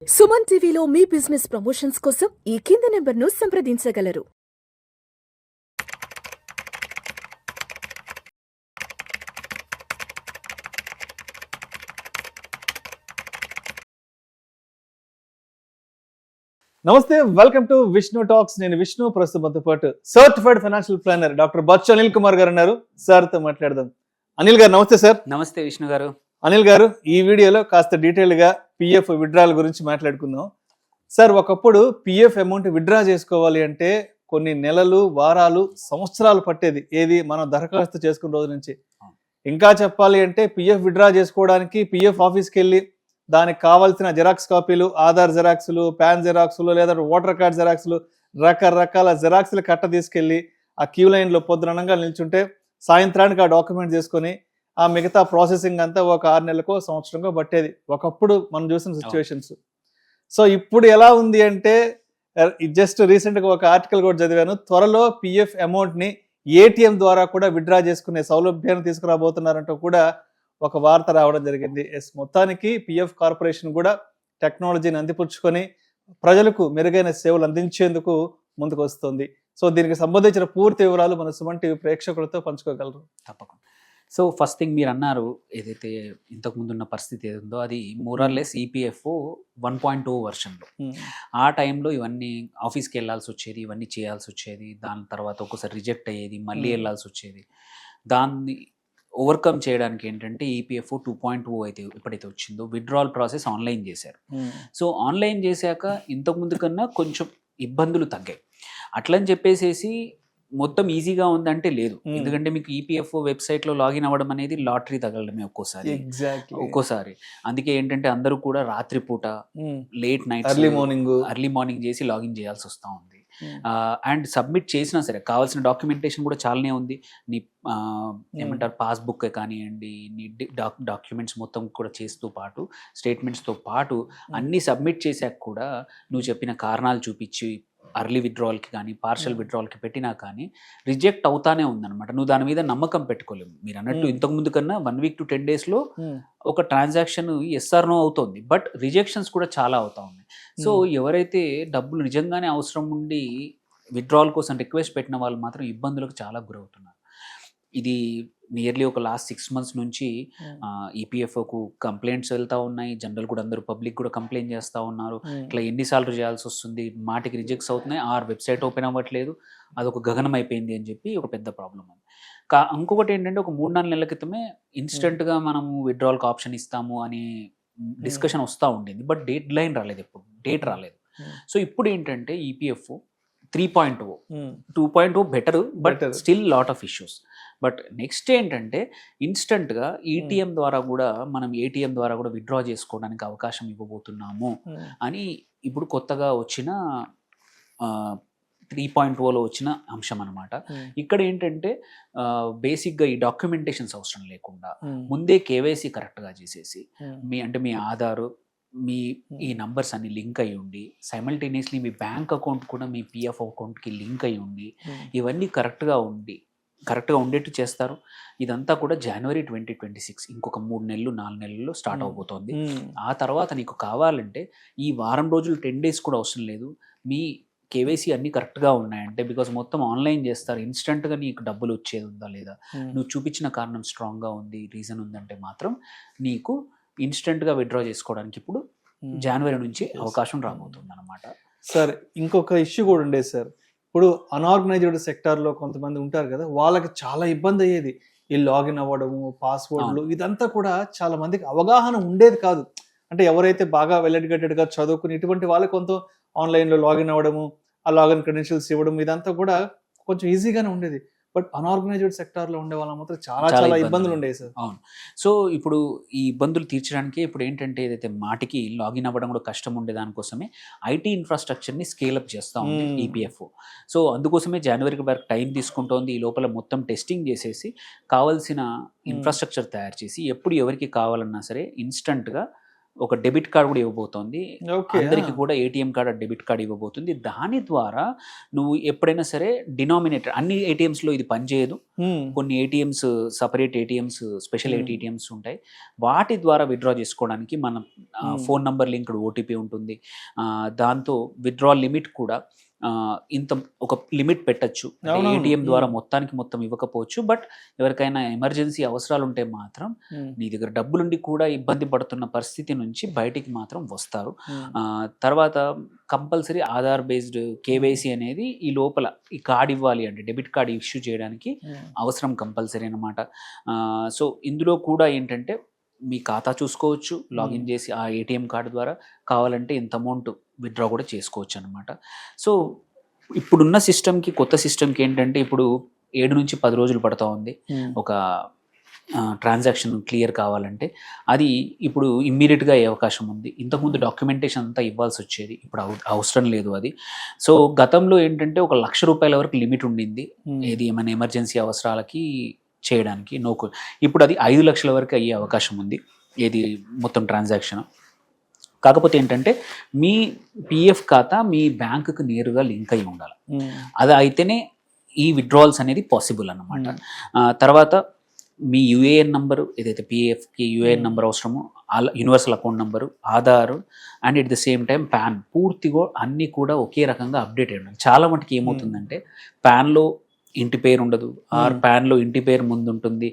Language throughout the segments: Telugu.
సుమన్ టీవీలో మీ బిజినెస్ ప్రమోషన్స్ కోసం ఈ కింది నెంబర్ను సంప్రదించగలరు. నమస్తే, వెల్కమ్ టు విష్ణు టాక్స్. నేను విష్ణు. ప్రస్తుతంతో పాటు certified financial planner doctor Bacchu Anil Kumar గారు ఉన్నారు. సార్తో మాట్లాడదాం. అనిల్ గారు నమస్తే సార్. నమస్తే విష్ణు గారు. అనిల్ గారు, ఈ వీడియోలో కాస్త డీటెయిల్ గా పిఎఫ్ విత్డ్రాల్ గురించి మాట్లాడుకుందాం. సార్, ఒకప్పుడు పిఎఫ్ అమౌంట్ విత్డ్రా చేసుకోవాలి అంటే కొన్ని నెలలు, వారాలు, సంవత్సరాలు పట్టేది. ఏది మనం దరఖాస్తు చేసుకున్న రోజు నుంచి. ఇంకా చెప్పాలి అంటే పిఎఫ్ విత్డ్రా చేసుకోవడానికి పిఎఫ్ ఆఫీస్కి వెళ్ళి దానికి కావాల్సిన జిరాక్స్ కాపీలు, ఆధార్ జిరాక్స్లు, పాన్ జిరాక్స్లు, లేదా ఓటర్ కార్డ్ జిరాక్స్లు, రకరకాల జిరాక్స్లు కట్ట తీసుకెళ్ళి ఆ క్యూ లైన్లో పొద్దుననంగా నిల్చుంటే సాయంత్రానికి ఆ డాక్యుమెంట్ చేసుకొని ఆ మిగతా ప్రాసెసింగ్ అంతా ఒక 6 నెలలకో సంవత్సరంకో పట్టేది. ఒకప్పుడు మనం చూసిన సిచ్యువేషన్స్. సో ఇప్పుడు ఎలా ఉంది అంటే, జస్ట్ రీసెంట్గా ఒక ఆర్టికల్ కూడా చదివాను, త్వరలో పిఎఫ్ అమౌంట్ని ఏటీఎం ద్వారా కూడా విత్డ్రా చేసుకునే సౌలభ్యాన్ని తీసుకురాబోతున్నారంటూ కూడా ఒక వార్త రావడం జరిగింది. మొత్తానికి పిఎఫ్ కార్పొరేషన్ కూడా టెక్నాలజీని అందిపుచ్చుకొని ప్రజలకు మెరుగైన సేవలు అందించేందుకు ముందుకు వస్తుంది. సో దీనికి సంబంధించిన పూర్తి వివరాలు మన సుమన్ టీవీ ప్రేక్షకులతో పంచుకోగలరు. తప్పకుండా. సో ఫస్ట్ థింగ్ మీరు అన్నారు, ఏదైతే ఇంతకుముందు ఉన్న పరిస్థితి ఏదుందో అది మోరార్లెస్ ఈపీఎఫ్ 1.0 వర్షన్లో. ఆ టైంలో ఇవన్నీ ఆఫీస్కి వెళ్ళాల్సి వచ్చేది, ఇవన్నీ చేయాల్సి వచ్చేది. దాని తర్వాత ఒక్కోసారి రిజెక్ట్ అయ్యేది, మళ్ళీ వెళ్ళాల్సి వచ్చేది. దాన్ని ఓవర్కమ్ చేయడానికి ఏంటంటే ఈపీఎఫ్ 2.0 అయితే ఎప్పుడైతే వచ్చిందో విత్డ్రాల్ ప్రాసెస్ ఆన్లైన్ చేశారు. సో ఆన్లైన్ చేశాక ఇంతకుముందు కన్నా కొంచెం ఇబ్బందులు తగ్గాయి. అట్లని చెప్పేసేసి మొత్తం ఈజీగా ఉందంటే లేదు. ఎందుకంటే మీకు ఈపీఎఫ్ వెబ్సైట్లో లాగిన్ అవ్వడం అనేది లాటరీ తగలడమే ఒక్కోసారి. అందుకే ఏంటంటే అందరూ కూడా రాత్రిపూట లేట్ నైట్ ఎర్లీ మార్నింగ్ చేసి లాగిన్ చేయాల్సి వస్తూ ఉంది. అండ్ సబ్మిట్ చేసినా సరే కావాల్సిన డాక్యుమెంటేషన్ కూడా చాలానే ఉంది. నీ ఏమంటారు పాస్బుక్ కానివ్వండి, నీ డాక్యుమెంట్స్ మొత్తం కూడా చేస్తూ పాటు స్టేట్మెంట్స్తో పాటు అన్నీ సబ్మిట్ చేశాక కూడా నువ్వు చెప్పిన కారణాలు చూపించి అర్లీ విత్డ్రాల్కి కానీ పార్షల్ విత్డ్రాల్కి పెట్టినా కానీ రిజెక్ట్ అవుతానే ఉందన్నమాట. నువ్వు దాని మీద నమ్మకం పెట్టుకోలేము. మీరు అన్నట్టు ఇంతకుముందు కన్నా 1 week to 10 daysలో ఒక ట్రాన్సాక్షన్ ఎస్ఆర్నో అవుతుంది, బట్ రిజెక్షన్స్ కూడా చాలా అవుతా ఉన్నాయి. సో ఎవరైతే డబ్బులు నిజంగానే అవసరం ఉండి విత్డ్రాల్ కోసం రిక్వెస్ట్ పెట్టిన వాళ్ళు మాత్రం ఇబ్బందులకు చాలా గురవుతున్నారు. ఇది నియర్లీ ఒక లాస్ట్ 6 months నుంచి ఈపీఎఫ్ఓకు కంప్లైంట్స్ వెళ్తూ ఉన్నాయి. జనరల్ కూడా అందరూ పబ్లిక్ కూడా కంప్లైంట్ చేస్తూ ఉన్నారు. ఇట్లా ఎన్నిసార్లు చేయాల్సి వస్తుంది, మాటికి రిజెక్ట్స్ అవుతున్నాయి, వెబ్సైట్ ఓపెన్ అవ్వట్లేదు, అదొక గగనం అయిపోయింది అని చెప్పి ఒక పెద్ద ప్రాబ్లం ఉంది. ఇంకొకటి ఏంటంటే ఒక 3-4 నెలల క్రితమే ఇన్స్టెంట్గా మనము విత్డ్రాల్కి ఆప్షన్ ఇస్తాము అని డిస్కషన్ వస్తూ ఉండింది, బట్ డేట్ లైన్ రాలేదు, ఎప్పుడు డేట్ రాలేదు. సో ఇప్పుడు ఏంటంటే EPF 3.0, 2.0 better, but still lot of issues. But next ఏంటంటే ఇన్స్టెంట్గా ఈటీఎం ద్వారా కూడా మనం ఏటీఎం ద్వారా కూడా విత్డ్రా చేసుకోవడానికి అవకాశం ఇవ్వబోతున్నాము అని ఇప్పుడు కొత్తగా వచ్చిన 3.0లో వచ్చిన అంశం అనమాట. ఇక్కడ ఏంటంటే బేసిక్గా ఈ డాక్యుమెంటేషన్స్ అవసరం లేకుండా ముందే కేవైసీ కరెక్ట్గా చేసేసి మీ ఆధారు, మీ ఈ నంబర్స్ అన్ని లింక్ అయి ఉండి సైమల్టేనియస్లీ మీ బ్యాంక్ అకౌంట్ కూడా మీ పిఎఫ్ అకౌంట్కి లింక్ అయి ఉండి ఇవన్నీ కరెక్ట్గా ఉండేట్టు చేస్తారు. ఇదంతా కూడా January 2026, ఇంకొక 3 నెలలు 4 నెలల్లో స్టార్ట్ అవబోతోంది. ఆ తర్వాత నీకు కావాలంటే ఈ వారం రోజులు 10 days కూడా అవసరం లేదు. మీ కేవైసీ అన్నీ కరెక్ట్గా ఉన్నాయంటే, బికాజ్ మొత్తం ఆన్లైన్ చేస్తారు, ఇన్స్టెంట్గా నీకు డబ్బులు వచ్చేది ఉందా లేదా, నువ్వు చూపించిన కారణం స్ట్రాంగ్గా ఉంది, రీజన్ ఉందంటే మాత్రం నీకు ఇన్స్టెంట్గా విత్డ్రా చేసుకోవడానికి ఇప్పుడు January నుంచి అవకాశం రాబోతుంది అనమాట. సార్, ఇంకొక ఇష్యూ కూడా ఉండేది సార్. ఇప్పుడు అన్ఆర్గనైజ్డ్ సెక్టార్లో కొంతమంది ఉంటారు కదా, వాళ్ళకి చాలా ఇబ్బంది అయ్యేది. ఈ లాగిన్ అవ్వడము, పాస్వర్డ్లు, ఇదంతా కూడా చాలా మందికి అవగాహన ఉండేది కాదు. అంటే ఎవరైతే బాగా వెల్ ఎడ్యుకేటెడ్గా చదువుకుని ఇటువంటి వాళ్ళకి కొంత ఆన్లైన్లో లాగిన్ అవ్వడము, ఆ లాగిన్ క్రెడెన్షియల్స్ ఇవ్వడం, ఇదంతా కూడా కొంచెం ఈజీగానే ఉండేది. బట్ అన్ఆర్గనైజ్డ్ సెక్టార్లో ఉండే వాళ్ళ మాత్రం చాలా ఇబ్బందులు ఉండేవి సార్. అవును. సో ఇప్పుడు ఈ ఇబ్బందులు తీర్చడానికి ఇప్పుడు ఏంటంటే ఏదైతే మాటికి లాగిన్ అవ్వడం కూడా కష్టం ఉండే దానికోసమే ఐటీ ఇన్ఫ్రాస్ట్రక్చర్ని స్కేలప్ చేస్తూ ఉంది ఈపీఎఫ్. సో అందుకోసమే జనవరికి వరకు టైం తీసుకుంటోంది. ఈ లోపల మొత్తం టెస్టింగ్ చేసేసి కావాల్సిన ఇన్ఫ్రాస్ట్రక్చర్ తయారు చేసి ఎప్పుడు ఎవరికి కావాలన్నా సరే ఇన్స్టంట్గా ఒక డెబిట్ కార్డ్ కూడా ఇవ్వబోతోంది. అందరికి కూడా ఏటీఎం కార్డ్, డెబిట్ కార్డ్ ఇవ్వబోతుంది. దాని ద్వారా నువ్వు ఎప్పుడైనా సరే డినామినేటర్, అన్ని ఏటీఎంస్లో ఇది పనిచేయదు, కొన్ని ATMs, separate ATMs, special ATMs ఉంటాయి. వాటి ద్వారా విత్డ్రా చేసుకోవడానికి మన ఫోన్ నంబర్ లింక్డ్ ఓటీపీ ఉంటుంది. దాంతో విత్డ్రా లిమిట్ కూడా ఇంత ఒక లిమిట్ పెట్టచ్చు. ఏటీఎం ద్వారా మొత్తం ఇవ్వకపోవచ్చు, బట్ ఎవరికైనా ఎమర్జెన్సీ అవసరాలు ఉంటే మాత్రం నీ దగ్గర డబ్బులుండి కూడా ఇబ్బంది పడుతున్న పరిస్థితి నుంచి బయటికి మాత్రం వస్తారు. తర్వాత కంపల్సరీ ఆధార్ బేస్డ్ కేవైసీ అనేది ఈ లోపల ఈ కార్డ్ ఇవ్వాలి అంటే డెబిట్ కార్డ్ ఇష్యూ చేయడానికి అవసరం కంపల్సరీ అనమాట. సో ఇందులో కూడా ఏంటంటే మీ ఖాతా చూసుకోవచ్చు, లాగిన్ చేసి ఆ ఏటీఎం కార్డు ద్వారా కావాలంటే ఇంత అమౌంట్ విత్డ్రా కూడా చేసుకోవచ్చు అనమాట. సో ఇప్పుడున్న సిస్టమ్కి కొత్త సిస్టమ్కి ఏంటంటే ఇప్పుడు 7 నుంచి 10 రోజులు పడుతూ ఉంది ఒక ట్రాన్సాక్షన్ క్లియర్ కావాలంటే. అది ఇప్పుడు ఇమ్మీడియట్గా అయ్యే అవకాశం ఉంది. ఇంతకుముందు డాక్యుమెంటేషన్ అంతా ఇవ్వాల్సి వచ్చేది, ఇప్పుడు అవసరం లేదు అది. సో గతంలో ఏంటంటే 1 లక్ష రూపాయల వరకు లిమిట్ ఉండింది ఏది ఏమైనా ఎమర్జెన్సీ అవసరాలకి చేయడానికి. ఇప్పుడు అది 5 లక్షల వరకు అయ్యే అవకాశం ఉంది ఏది మొత్తం ట్రాన్సాక్షన్. కాకపోతే ఏంటంటే మీ పిఎఫ్ ఖాతా మీ బ్యాంకుకు నేరుగా లింక్ అయి ఉండాలి. అది అయితేనే ఈ విత్డ్రాల్స్ అనేది పాసిబుల్ అన్నమాట. తర్వాత మీ యూఏఎన్ నంబరు ఏదైతే పిఎఫ్కి యూఏఎన్ నంబర్ అవసరమో, universal account number, Aadhaar and at the same time pan పూర్తిగా అన్నీ కూడా ఒకే రకంగా అప్డేట్ అయ్యి ఉండాలి. చాలా మటుకు ఏమవుతుందంటే పాన్లో ఇంటి పేరు ఉండదు, ఆర్ ప్యాన్లో ఇంటి పేరు ముందు ఉంటుంది,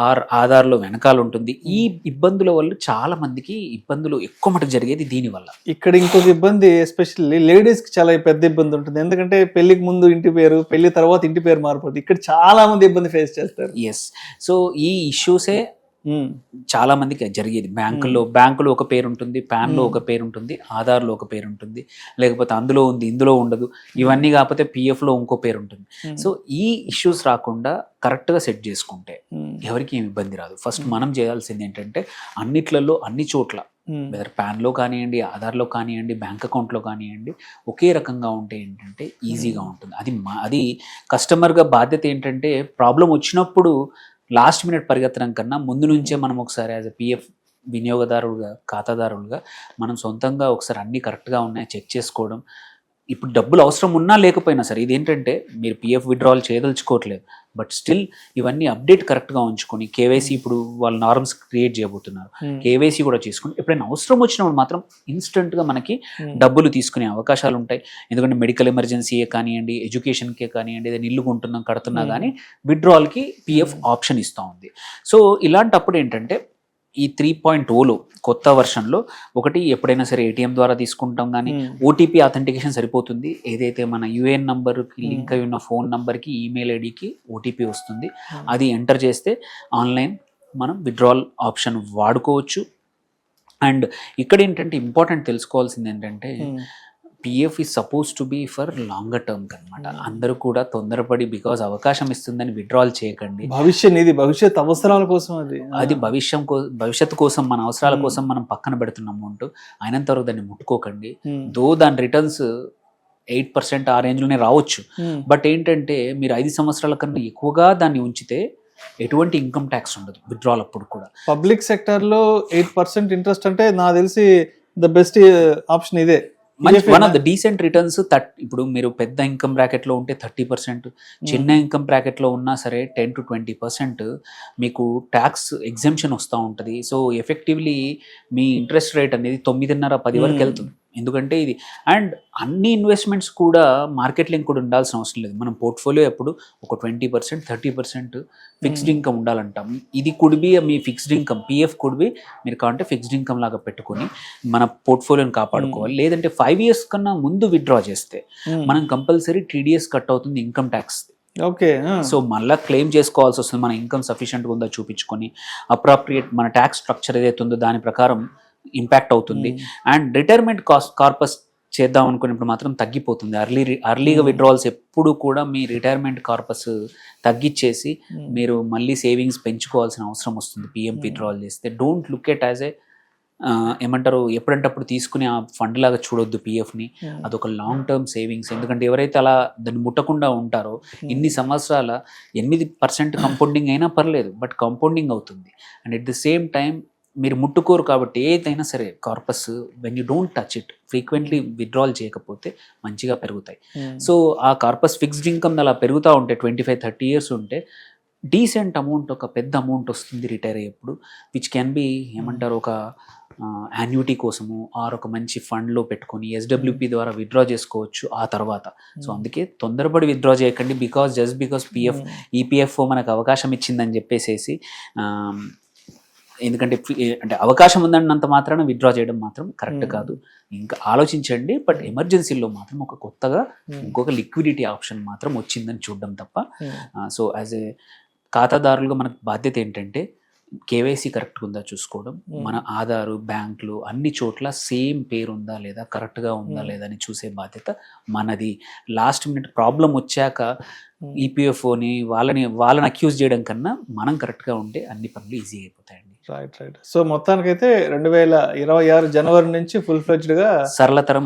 ఆర్ ఆధార్లో వెనకాల ఉంటుంది. ఈ ఇబ్బందుల వల్ల చాలా మందికి ఇబ్బందులు ఎక్కువ మటుకు జరిగేది దీనివల్ల. ఇక్కడ ఇంకొక ఇబ్బంది ఎస్పెషల్లీ లేడీస్కి చాలా పెద్ద ఇబ్బంది ఉంటుంది. ఎందుకంటే పెళ్లికి ముందు ఇంటి పేరు, పెళ్లి తర్వాత ఇంటి పేరు మారిపోతుంది. ఇక్కడ చాలా మంది ఇబ్బంది ఫేస్ చేస్తారు. ఎస్, సో ఈ ఇష్యూసే చాలా మందికి జరిగేది. బ్యాంకులో ఒక పేరు ఉంటుంది, ప్యాన్లో ఒక పేరు ఉంటుంది, ఆధార్లో ఒక పేరు ఉంటుంది, లేకపోతే అందులో ఉంది ఇందులో ఉండదు, ఇవన్నీ కాకపోతే పిఎఫ్లో ఇంకో పేరు ఉంటుంది. సో ఈ ఇష్యూస్ రాకుండా కరెక్ట్గా సెట్ చేసుకుంటే ఎవరికి ఏమి ఇబ్బంది రాదు. ఫస్ట్ మనం చేయాల్సింది ఏంటంటే అన్నిట్లలో అన్ని చోట్ల వెదర్ ప్యాన్లో కానివ్వండి, ఆధార్లో కానివ్వండి, బ్యాంక్ అకౌంట్లో కానివ్వండి ఒకే రకంగా ఉంటే ఏంటంటే ఈజీగా ఉంటుంది. అది కస్టమర్గా బాధ్యత ఏంటంటే ప్రాబ్లం వచ్చినప్పుడు లాస్ట్ మినిట్ పరిగెత్తడం కన్నా ముందు నుంచే మనం ఒకసారి యాజ్ ఎ పిఎఫ్ వినియోగదారుడుగా, ఖాతాదారులుగా మనం సొంతంగా ఒకసారి అన్నీ కరెక్ట్గా ఉన్నాయో చెక్ చేసుకోవడం. ఇప్పుడు డబ్బులు అవసరం ఉన్నా లేకపోయినా సరే, ఇదేంటంటే మీరు పిఎఫ్ విత్డ్రాల్ చేయదలుచుకోవట్లేదు, బట్ స్టిల్ ఇవన్నీ అప్డేట్ కరెక్ట్గా ఉంచుకొని కేవైసీ ఇప్పుడు వాళ్ళు నార్మ్స్ క్రియేట్ చేయబోతున్నారు, కేవైసీ కూడా చేసుకుని ఎప్పుడైనా అవసరం వచ్చినప్పుడు మాత్రం ఇన్స్టెంట్గా మనకి డబ్బులు తీసుకునే అవకాశాలు ఉంటాయి. ఎందుకంటే మెడికల్ ఎమర్జెన్సీయే కానివ్వండి, ఎడ్యుకేషన్కే కానివ్వండి, ఏదైనా ఇల్లు కొంటున్నాం కడుతున్నా కానీ విత్డ్రాల్కి పిఎఫ్ ఆప్షన్ ఇస్తూ ఉంది. సో ఇలాంటప్పుడు ఏంటంటే ఈ 3.0లో కొత్త వర్షన్లో ఒకటి ఎప్పుడైనా సరే ఏటీఎం ద్వారా తీసుకుంటాం కానీ ఓటీపీ అథెంటికేషన్ సరిపోతుంది. ఏదైతే మన యూఏఎన్ నంబర్కి లింక్ అయి ఉన్న ఫోన్ నంబర్కి, ఈమెయిల్ ఐడికి ఓటీపీ వస్తుంది. అది ఎంటర్ చేస్తే ఆన్లైన్ మనం విత్డ్రాల్ ఆప్షన్ వాడుకోవచ్చు. అండ్ ఇక్కడ ఏంటంటే ఇంపార్టెంట్ తెలుసుకోవాల్సింది ఏంటంటే PF is supposed to be for longer term అనమాట. అందరూ కూడా తొందరపడి బికాజ్ అవకాశం ఇస్తుందని విత్డ్రాల్ చేయకండి. భవిష్యత్ అవసరాల కోసం అది భవిష్యత్తు కోసం, మన అవసరాల కోసం మనం పక్కన పెడుతున్న అమౌంట్ అయినంత వరకు దాన్ని ముట్టుకోకండి. దాని రిటర్న్స్ 8% ఆ రేంజ్లోనే రావచ్చు, బట్ ఏంటంటే మీరు 5 సంవత్సరాల కన్నా ఎక్కువగా దాన్ని ఉంచితే ఎటువంటి ఇన్కమ్ ట్యాక్స్ ఉండదు విత్డ్రాల్ అప్పుడు కూడా. పబ్లిక్ సెక్టర్లో 8% ఇంట్రెస్ట్ అంటే నాకు తెలిసి ద బెస్ట్ ఆప్షన్ ఇదే. One of the decent returns. ఇప్పుడు మీరు పెద్ద ఇన్కమ్ బ్రాకెట్లో ఉంటే 30%, చిన్న ఇన్కమ్ బ్రాకెట్లో ఉన్నా సరే 10 to 20% మీకు ట్యాక్స్ ఎగ్జెంప్షన్ వస్తూ ఉంటుంది. సో ఎఫెక్టివ్లీ మీ ఇంట్రెస్ట్ రేట్ అనేది 9.5-10 వరకు వెళ్తుంది. ఎందుకంటే ఇది అండ్ అన్ని ఇన్వెస్ట్మెంట్స్ కూడా మార్కెట్ లింక్ కూడా ఉండాల్సిన అవసరం లేదు. మనం పోర్ట్ఫోలియో ఎప్పుడు ఒక 20%, 30% ఫిక్స్డ్ ఇన్కమ్ ఉండాలంటాం. ఇది కుడ్ బి మీ fixed income, PF could be మీరు కావాలంటే ఫిక్స్డ్ ఇన్కమ్ లాగా పెట్టుకొని మన పోర్ట్ఫోలియోని కాపాడుకోవాలి. లేదంటే 5 years కన్నా ముందు విత్డ్రా చేస్తే మనం కంపల్సరీ TDS కట్ అవుతుంది ఇన్కమ్ ట్యాక్స్. ఓకే, సో మళ్ళీ క్లెయిమ్ చేసుకోవాల్సి వస్తుంది. మన ఇన్కమ్ సఫిషియెంట్గా ఉందో చూపించుకొని అప్రాప్రియేట్ మన ట్యాక్స్ స్ట్రక్చర్ ఏదైతే ఉందో దాని ప్రకారం ఇంపాక్ట్ అవుతుంది. అండ్ రిటైర్మెంట్ కార్పస్ చేద్దాం అనుకున్నప్పుడు మాత్రం తగ్గిపోతుంది. అర్లీగా విత్డ్రాల్స్ ఎప్పుడు కూడా మీ రిటైర్మెంట్ కార్పస్ తగ్గించేసి మీరు మళ్ళీ సేవింగ్స్ పెంచుకోవాల్సిన అవసరం వస్తుంది పిఎం విత్డ్రాల్ చేస్తే. Don't look at as a ఏమంటారు ఎప్పుడంటప్పుడు తీసుకుని ఆ ఫండ్ లాగా చూడొద్దు పిఎఫ్ని. అదొక లాంగ్ టర్మ్ సేవింగ్స్. ఎందుకంటే ఎవరైతే అలా దాన్ని ముట్టకుండా ఉంటారో ఇన్ని సంవత్సరాల 8% కంపౌండింగ్ అయినా పర్లేదు, బట్ కంపౌండింగ్ అవుతుంది. And at the same time మీరు ముట్టుకోరు కాబట్టి ఏదైనా సరే corpus when you don't touch it, frequently withdrawal చేయకపోతే మంచిగా పెరుగుతాయి. సో ఆ కార్పస్ ఫిక్స్డ్ ఇన్కమ్ అలా పెరుగుతూ ఉంటే 25-30 years ఉంటే డీసెంట్ అమౌంట్, ఒక పెద్ద అమౌంట్ వస్తుంది రిటైర్ అయ్యేప్పుడు, విచ్ క్యాన్ బి ఏమంటారు ఒక యాన్యుటీ కోసము ఆర్ ఒక మంచి ఫండ్లో పెట్టుకొని ఎస్డబ్ల్యూపీ ద్వారా విత్డ్రా చేసుకోవచ్చు ఆ తర్వాత. సో అందుకే తొందరపడి విత్డ్రా చేయకండి, జస్ట్ బికాస్ ఈపీఎఫ్ఓ మనకు అవకాశం ఇచ్చిందని చెప్పేసేసి ఎందుకంటే అంటే అవకాశం ఉందన్నంత మాత్రాన విత్డ్రా చేయడం మాత్రం కరెక్ట్ కాదు. ఇంకా ఆలోచించండి, బట్ ఎమర్జెన్సీలో మాత్రం ఒక కొత్తగా ఇంకొక లిక్విడిటీ ఆప్షన్ మాత్రం వచ్చిందని చూడడం తప్ప. సో యాజ్ ఏ ఖాతాదారులుగా మనకు బాధ్యత ఏంటంటే కేవైసీ కరెక్ట్గా ఉందా చూసుకోవడం, మన ఆధారు, బ్యాంకులు అన్ని చోట్ల సేమ్ పేరు ఉందా లేదా, కరెక్ట్గా ఉందా లేదా అని చూసే బాధ్యత మనది. లాస్ట్ మినిట్ ప్రాబ్లం వచ్చాక ఈపీఎఫ్ఓని వాళ్ళని అక్యూజ్ చేయడం కన్నా మనం కరెక్ట్గా ఉంటే అన్ని పనులు ఈజీ అయిపోతాయండి. రైట్. సో మొత్తానికైతే 2026 జనవరి నుంచి ఫుల్ ఫ్లెడ్జ్డ్ గా సరళతరం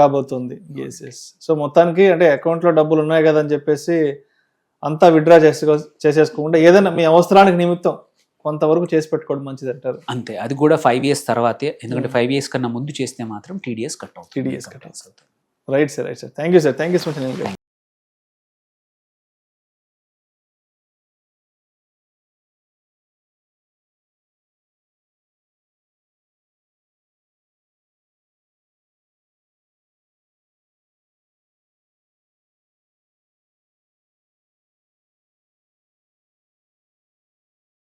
కాబోతుంది. సో మొత్తానికి అంటే అకౌంట్ లో డబ్బులు ఉన్నాయి కదా అని చెప్పేసి అంతా విత్డ్రా చేసేసుకోకుండా ఏదైనా మీ అవసరానికి నిమిత్తం కొంతవరకు చేసి పెట్టుకోవడం మంచిది అంటారు. అంతే, అది కూడా 5 years తర్వాతే, ఎందుకంటే 5 years కన్నా ముందు చేస్తే మాత్రం TDS కట్ అవుతుంది. Right sir. Thank you so much.